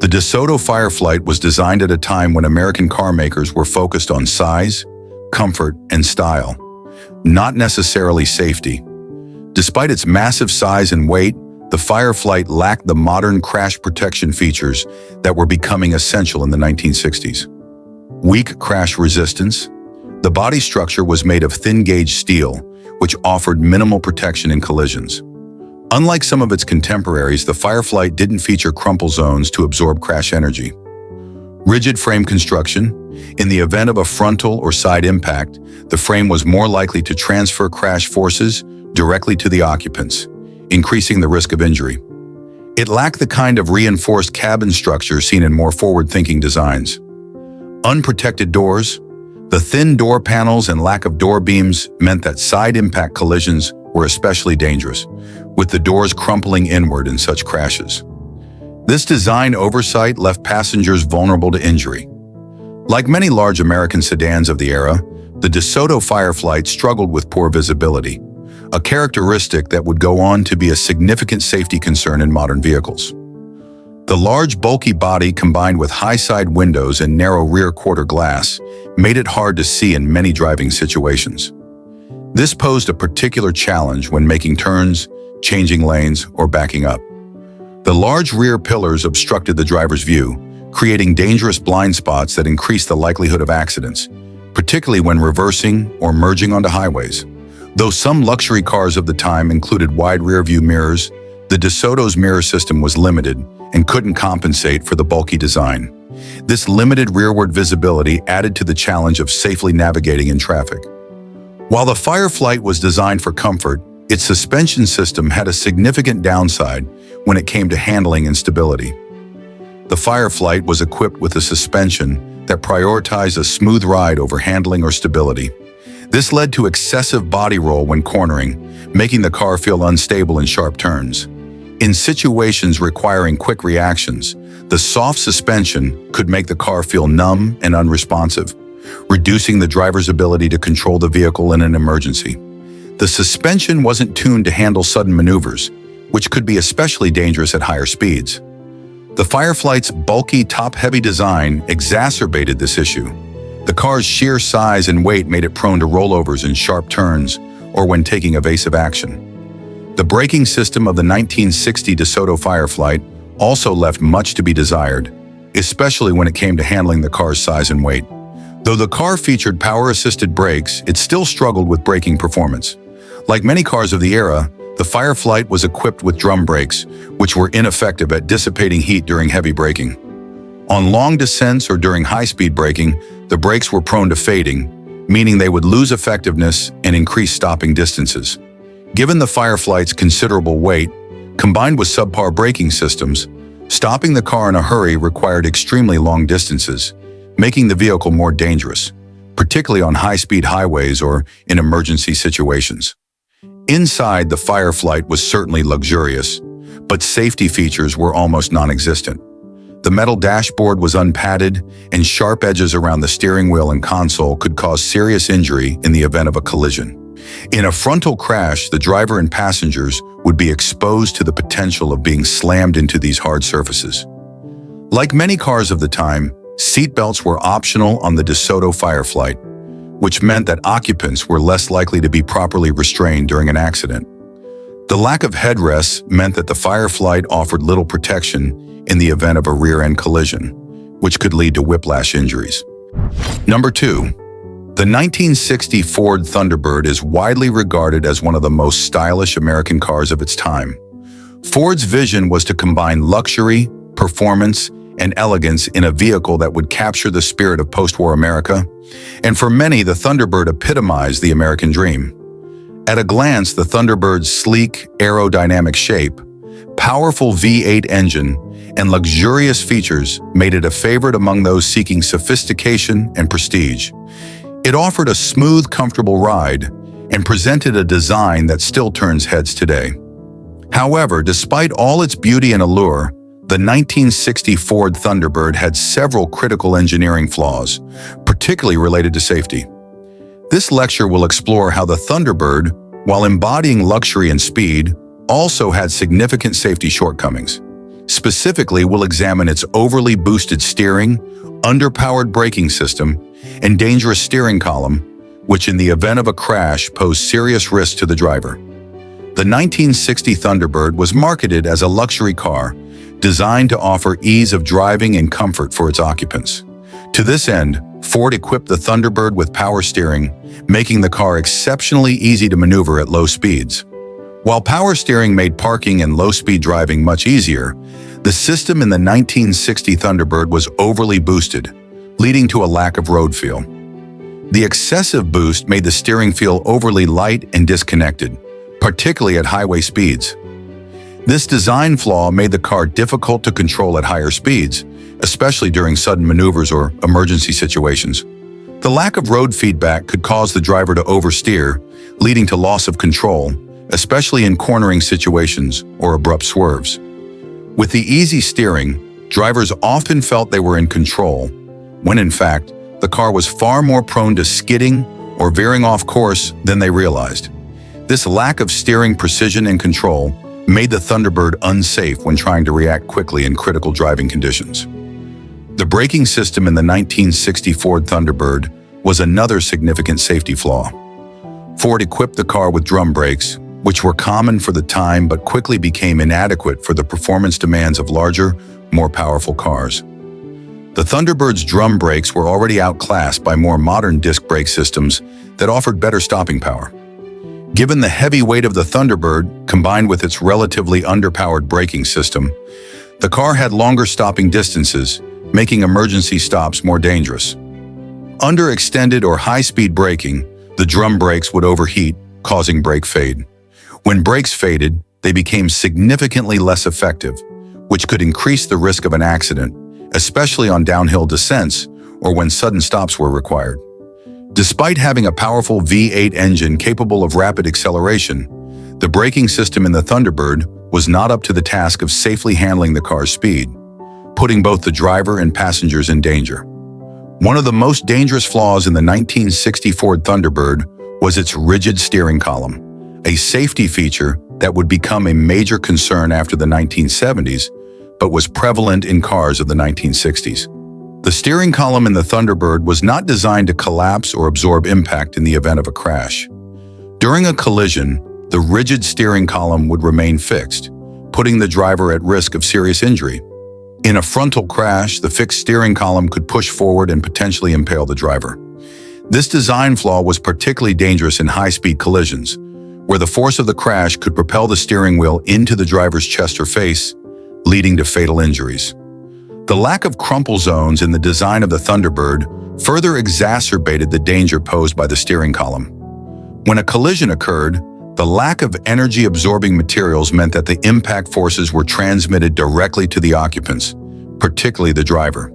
The Dodto Firefly was designed at a time when American car makers were focused on size, comfort, and style, not necessarily safety. Despite its massive size and weight, the Firefly lacked the modern crash protection features that were becoming essential in the 1960s. Weak crash resistance. The body structure was made of thin-gauge steel, which offered minimal protection in collisions. Unlike some of its contemporaries, the Firefly didn't feature crumple zones to absorb crash energy. Rigid frame construction. In the event of a frontal or side impact, the frame was more likely to transfer crash forces directly to the occupants, increasing the risk of injury. It lacked the kind of reinforced cabin structure seen in more forward-thinking designs. Unprotected doors. The thin door panels and lack of door beams meant that side impact collisions were especially dangerous, with the doors crumpling inward in such crashes. This design oversight left passengers vulnerable to injury. Like many large American sedans of the era, the Dodto Firefly struggled with poor visibility, a characteristic that would go on to be a significant safety concern in modern vehicles. The large, bulky body combined with high side windows and narrow rear quarter glass made it hard to see in many driving situations. This posed a particular challenge when making turns, changing lanes, or backing up. The large rear pillars obstructed the driver's view, creating dangerous blind spots that increased the likelihood of accidents, particularly when reversing or merging onto highways. Though some luxury cars of the time included wide rear-view mirrors, the Dodto's mirror system was limited and couldn't compensate for the bulky design. This limited rearward visibility added to the challenge of safely navigating in traffic. While the Firefly was designed for comfort, its suspension system had a significant downside when it came to handling and stability. The Fireflight was equipped with a suspension that prioritized a smooth ride over handling or stability. This led to excessive body roll when cornering, making the car feel unstable in sharp turns. In situations requiring quick reactions, the soft suspension could make the car feel numb and unresponsive, reducing the driver's ability to control the vehicle in an emergency. The suspension wasn't tuned to handle sudden maneuvers, which could be especially dangerous at higher speeds. The Fireflight's bulky, top-heavy design exacerbated this issue. The car's sheer size and weight made it prone to rollovers in sharp turns or when taking evasive action. The braking system of the 1960 Dodto Fireflight also left much to be desired, especially when it came to handling the car's size and weight. Though the car featured power-assisted brakes, it still struggled with braking performance. Like many cars of the era, the Fireflight was equipped with drum brakes, which were ineffective at dissipating heat during heavy braking. On long descents or during high-speed braking, the brakes were prone to fading, meaning they would lose effectiveness and increase stopping distances. Given the Fireflight's considerable weight, combined with subpar braking systems, stopping the car in a hurry required extremely long distances, making the vehicle more dangerous, particularly on high-speed highways or in emergency situations. Inside, the Fireflight was certainly luxurious, but safety features were almost non-existent. The metal dashboard was unpadded, and sharp edges around the steering wheel and console could cause serious injury in the event of a collision. In a frontal crash, the driver and passengers would be exposed to the potential of being slammed into these hard surfaces. Like many cars of the time, seatbelts were optional on the Dodto Fireflight, which meant that occupants were less likely to be properly restrained during an accident. The lack of headrests meant that the Fireflight offered little protection in the event of a rear-end collision, which could lead to whiplash injuries. Number 2. The 1960 Ford Thunderbird is widely regarded as one of the most stylish American cars of its time. Ford's vision was to combine luxury, performance, and elegance in a vehicle that would capture the spirit of post-war America, and for many, the Thunderbird epitomized the American dream. At a glance, the Thunderbird's sleek, aerodynamic shape, powerful V8 engine, and luxurious features made it a favorite among those seeking sophistication and prestige. It offered a smooth, comfortable ride and presented a design that still turns heads today. However, despite all its beauty and allure, the 1960 Ford Thunderbird had several critical engineering flaws, particularly related to safety. This lecture will explore how the Thunderbird, while embodying luxury and speed, also had significant safety shortcomings. Specifically, we'll examine its overly boosted steering, underpowered braking system, and dangerous steering column, which in the event of a crash posed serious risks to the driver. The 1960 Thunderbird was marketed as a luxury car, designed to offer ease of driving and comfort for its occupants. To this end, Ford equipped the Thunderbird with power steering, making the car exceptionally easy to maneuver at low speeds. While power steering made parking and low-speed driving much easier, the system in the 1960 Thunderbird was overly boosted, leading to a lack of road feel. The excessive boost made the steering feel overly light and disconnected, particularly at highway speeds. This design flaw made the car difficult to control at higher speeds, especially during sudden maneuvers or emergency situations. The lack of road feedback could cause the driver to oversteer, leading to loss of control, especially in cornering situations or abrupt swerves. With the easy steering, drivers often felt they were in control, when in fact, the car was far more prone to skidding or veering off course than they realized. This lack of steering precision and control made the Thunderbird unsafe when trying to react quickly in critical driving conditions. The braking system in the 1960 Ford Thunderbird was another significant safety flaw. Ford equipped the car with drum brakes, which were common for the time but quickly became inadequate for the performance demands of larger, more powerful cars. The Thunderbird's drum brakes were already outclassed by more modern disc brake systems that offered better stopping power. Given the heavy weight of the Thunderbird, combined with its relatively underpowered braking system, the car had longer stopping distances, making emergency stops more dangerous. Under extended or high-speed braking, the drum brakes would overheat, causing brake fade. When brakes faded, they became significantly less effective, which could increase the risk of an accident especially on downhill descents or when sudden stops were required. Despite having a powerful V8 engine capable of rapid acceleration, the braking system in the Thunderbird was not up to the task of safely handling the car's speed, putting both the driver and passengers in danger. One of the most dangerous flaws in the 1960 Ford Thunderbird was its rigid steering column, a safety feature that would become a major concern after the 1970s, but was prevalent in cars of the 1960s. The steering column in the Thunderbird was not designed to collapse or absorb impact in the event of a crash. During a collision, the rigid steering column would remain fixed, putting the driver at risk of serious injury. In a frontal crash, the fixed steering column could push forward and potentially impale the driver. This design flaw was particularly dangerous in high-speed collisions, where the force of the crash could propel the steering wheel into the driver's chest or face, leading to fatal injuries. The lack of crumple zones in the design of the Thunderbird further exacerbated the danger posed by the steering column. When a collision occurred, the lack of energy-absorbing materials meant that the impact forces were transmitted directly to the occupants, particularly the driver.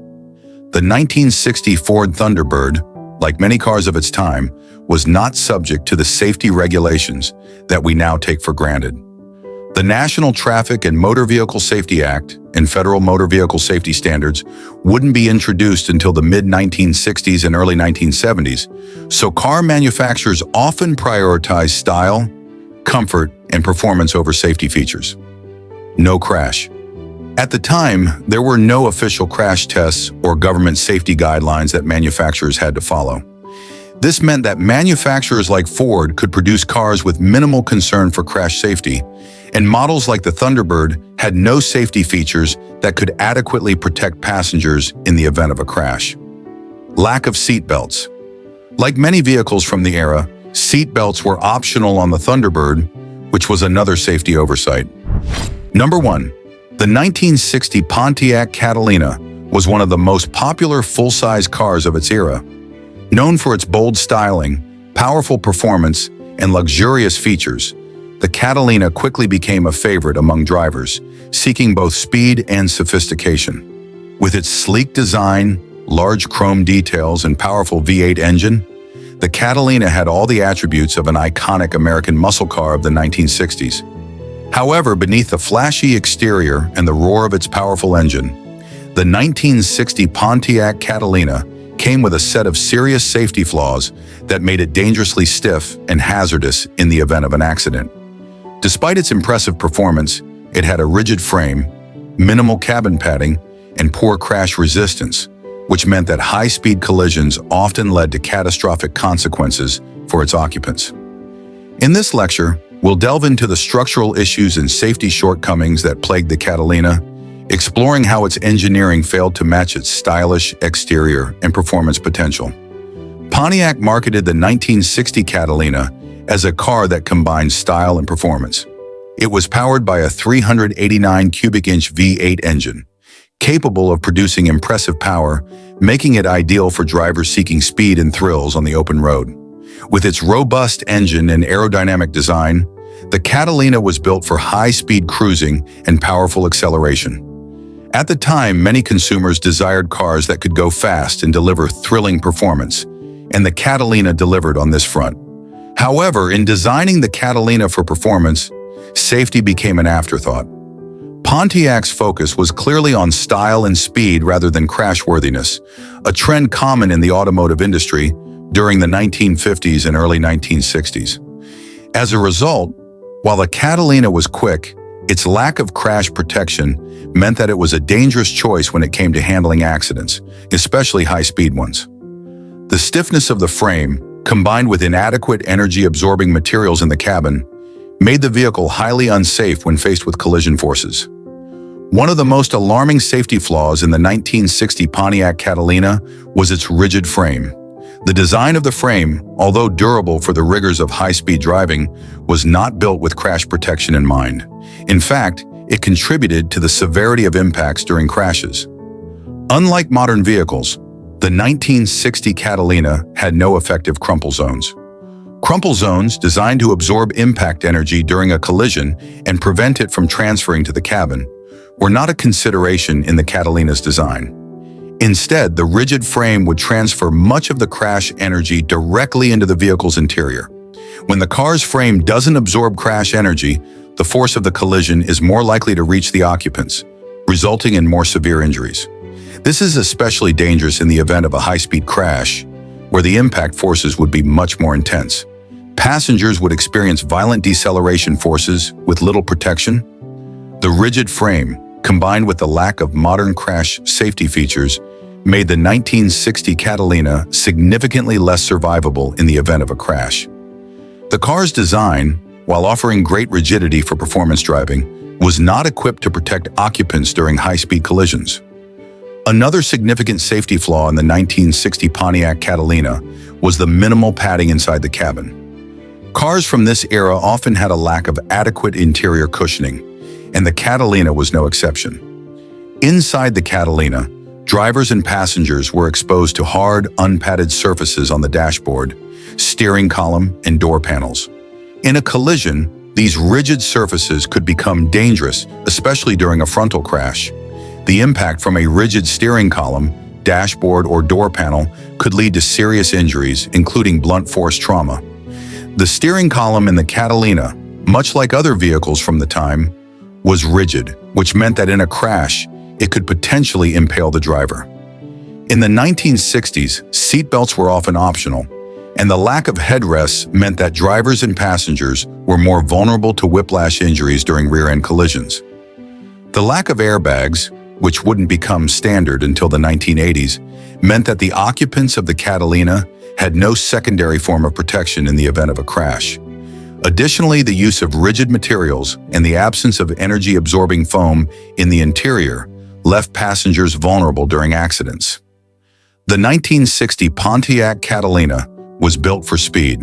The 1960 Ford Thunderbird, like many cars of its time, was not subject to the safety regulations that we now take for granted. The National Traffic and Motor Vehicle Safety Act and federal motor vehicle safety standards wouldn't be introduced until the mid-1960s and early 1970s, so car manufacturers often prioritized style, comfort, and performance over safety features. No crash. At the time, there were no official crash tests or government safety guidelines that manufacturers had to follow. This meant that manufacturers like Ford could produce cars with minimal concern for crash safety, and models like the Thunderbird had no safety features that could adequately protect passengers in the event of a crash. Lack of seat belts. Like many vehicles from the era, seat belts were optional on the Thunderbird, which was another safety oversight. Number 1. The 1960 Pontiac Catalina was one of the most popular full-size cars of its era. Known for its bold styling, powerful performance, and luxurious features, the Catalina quickly became a favorite among drivers, seeking both speed and sophistication. With its sleek design, large chrome details, and powerful V8 engine, the Catalina had all the attributes of an iconic American muscle car of the 1960s. However, beneath the flashy exterior and the roar of its powerful engine, the 1960 Pontiac Catalina came with a set of serious safety flaws that made it dangerously stiff and hazardous in the event of an accident. Despite its impressive performance, it had a rigid frame, minimal cabin padding, and poor crash resistance, which meant that high-speed collisions often led to catastrophic consequences for its occupants. In this lecture, we'll delve into the structural issues and safety shortcomings that plagued the Catalina, exploring how its engineering failed to match its stylish exterior and performance potential. Pontiac marketed the 1960 Catalina as a car that combined style and performance. It was powered by a 389 cubic inch V8 engine, capable of producing impressive power, making it ideal for drivers seeking speed and thrills on the open road. With its robust engine and aerodynamic design, the Catalina was built for high-speed cruising and powerful acceleration. At the time, many consumers desired cars that could go fast and deliver thrilling performance, and the Catalina delivered on this front. However, in designing the Catalina for performance, safety became an afterthought. Pontiac's focus was clearly on style and speed rather than crashworthiness, a trend common in the automotive industry during the 1950s and early 1960s. As a result, while the Catalina was quick, its lack of crash protection meant that it was a dangerous choice when it came to handling accidents, especially high-speed ones. The stiffness of the frame, combined with inadequate energy-absorbing materials in the cabin, made the vehicle highly unsafe when faced with collision forces. One of the most alarming safety flaws in the 1960 Pontiac Catalina was its rigid frame. The design of the frame, although durable for the rigors of high-speed driving, was not built with crash protection in mind. In fact, it contributed to the severity of impacts during crashes. Unlike modern vehicles, the 1960 Catalina had no effective crumple zones. Crumple zones, designed to absorb impact energy during a collision and prevent it from transferring to the cabin, were not a consideration in the Catalina's design. Instead, the rigid frame would transfer much of the crash energy directly into the vehicle's interior. When the car's frame doesn't absorb crash energy, the force of the collision is more likely to reach the occupants, resulting in more severe injuries. This is especially dangerous in the event of a high-speed crash, where the impact forces would be much more intense. Passengers would experience violent deceleration forces with little protection. The rigid frame, combined with the lack of modern crash safety features, made the 1960 Catalina significantly less survivable in the event of a crash. The car's design, while offering great rigidity for performance driving, was not equipped to protect occupants during high-speed collisions. Another significant safety flaw in the 1960 Pontiac Catalina was the minimal padding inside the cabin. Cars from this era often had a lack of adequate interior cushioning, and the Catalina was no exception. Inside the Catalina, drivers and passengers were exposed to hard, unpadded surfaces on the dashboard, steering column, and door panels. In a collision, these rigid surfaces could become dangerous, especially during a frontal crash. The impact from a rigid steering column, dashboard, or door panel could lead to serious injuries, including blunt force trauma. The steering column in the Catalina, much like other vehicles from the time, was rigid, which meant that in a crash, it could potentially impale the driver. In the 1960s, seatbelts were often optional, and the lack of headrests meant that drivers and passengers were more vulnerable to whiplash injuries during rear-end collisions. The lack of airbags, which wouldn't become standard until the 1980s, meant that the occupants of the Catalina had no secondary form of protection in the event of a crash. Additionally, the use of rigid materials and the absence of energy-absorbing foam in the interior left passengers vulnerable during accidents. The 1960 Pontiac Catalina was built for speed.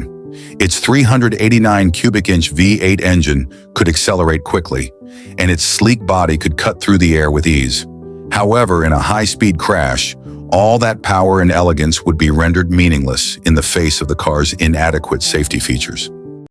Its 389 cubic inch V8 engine could accelerate quickly, and its sleek body could cut through the air with ease. However, in a high-speed crash, all that power and elegance would be rendered meaningless in the face of the car's inadequate safety features.